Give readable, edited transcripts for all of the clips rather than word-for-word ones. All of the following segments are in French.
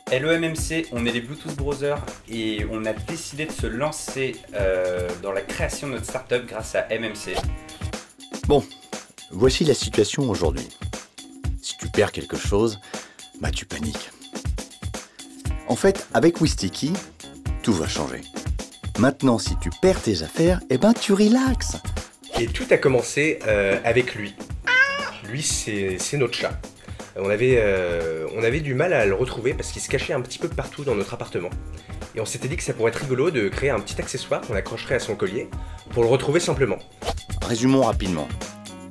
Hello MMC, on est les Bluetooth Brothers et on a décidé de se lancer dans la création de notre startup grâce à MMC. Bon, voici la situation aujourd'hui. Si tu perds quelque chose, bah tu paniques. En fait, avec Wistiki, tout va changer. Maintenant, si tu perds tes affaires, eh ben tu relaxes. Et tout a commencé avec lui. Lui, c'est notre chat. On avait du mal à le retrouver parce qu'il se cachait un petit peu partout dans notre appartement. Et on s'était dit que ça pourrait être rigolo de créer un petit accessoire qu'on accrocherait à son collier pour le retrouver simplement. Résumons rapidement.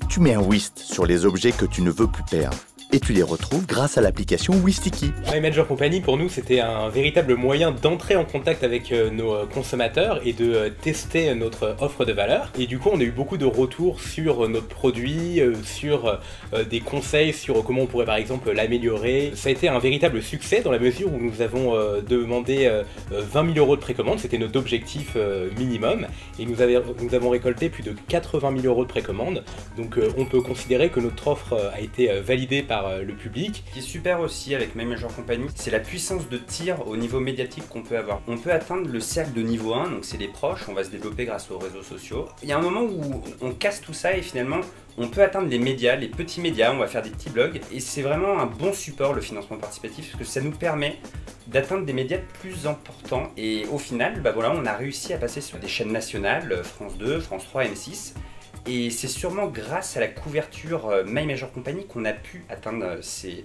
Tu mets un Wist sur les objets que tu ne veux plus perdre. Et tu les retrouves grâce à l'application Wistiki. My Major Company, pour nous, c'était un véritable moyen d'entrer en contact avec nos consommateurs et de tester notre offre de valeur. Et du coup, on a eu beaucoup de retours sur notre produit, sur des conseils sur comment on pourrait par exemple l'améliorer. Ça a été un véritable succès dans la mesure où nous avons demandé 20 000 € de précommande, c'était notre objectif minimum. Et nous avons récolté plus de 80 000 € de précommande. Donc on peut considérer que notre offre a été validée par le public. Ce qui est super aussi avec My Major Company, c'est la puissance de tir au niveau médiatique qu'on peut avoir. On peut atteindre le cercle de niveau 1, donc c'est les proches, on va se développer grâce aux réseaux sociaux. Il y a un moment où on casse tout ça et finalement on peut atteindre les médias, les petits médias, on va faire des petits blogs et c'est vraiment un bon support le financement participatif parce que ça nous permet d'atteindre des médias plus importants et au final, bah voilà, on a réussi à passer sur des chaînes nationales, France 2, France 3, M6. Et c'est sûrement grâce à la couverture My Major Company qu'on a pu atteindre ces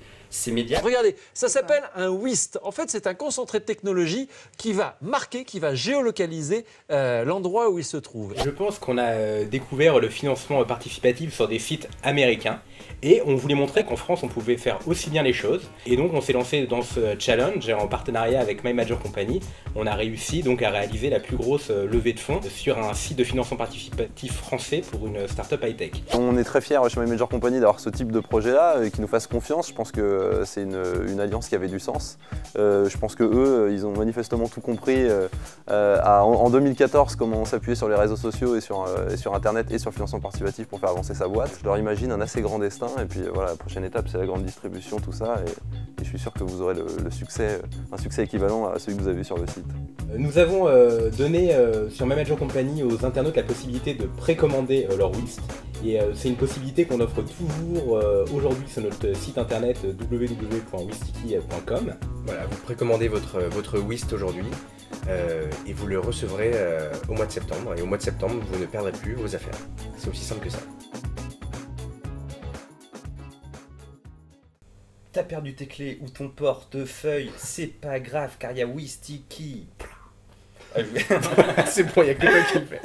médias. Regardez, ça s'appelle un WIST. En fait, c'est un concentré de technologie qui va marquer, qui va géolocaliser l'endroit où il se trouve. Je pense qu'on a découvert le financement participatif sur des sites américains et on voulait montrer qu'en France on pouvait faire aussi bien les choses. Et donc on s'est lancé dans ce challenge en partenariat avec My Major Company. On a réussi donc à réaliser la plus grosse levée de fonds sur un site de financement participatif français pour une startup high-tech. On est très fiers chez My Major Company d'avoir ce type de projet-là et qui nous fasse confiance. Je pense que c'est une alliance qui avait du sens. Je pense que eux, ils ont manifestement tout compris en 2014 comment s'appuyer sur les réseaux sociaux et sur Internet et sur le financement participatif pour faire avancer sa boîte. Je leur imagine un assez grand destin et puis voilà, la prochaine étape c'est la grande distribution, tout ça et je suis sûr que vous aurez un succès équivalent à celui que vous avez vu sur le site. Nous avons donné sur My Major Company aux internautes la possibilité de précommander leur Wist et c'est une possibilité qu'on offre toujours aujourd'hui sur notre site internet www.wistiki.com. Voilà, vous précommandez votre Wist aujourd'hui et vous le recevrez au mois de septembre. Et au mois de septembre, vous ne perdrez plus vos affaires. C'est aussi simple que ça. T'as perdu tes clés ou ton portefeuille, c'est pas grave car il y a Wistiki. C'est bon, il n'y a que toi qui le fais.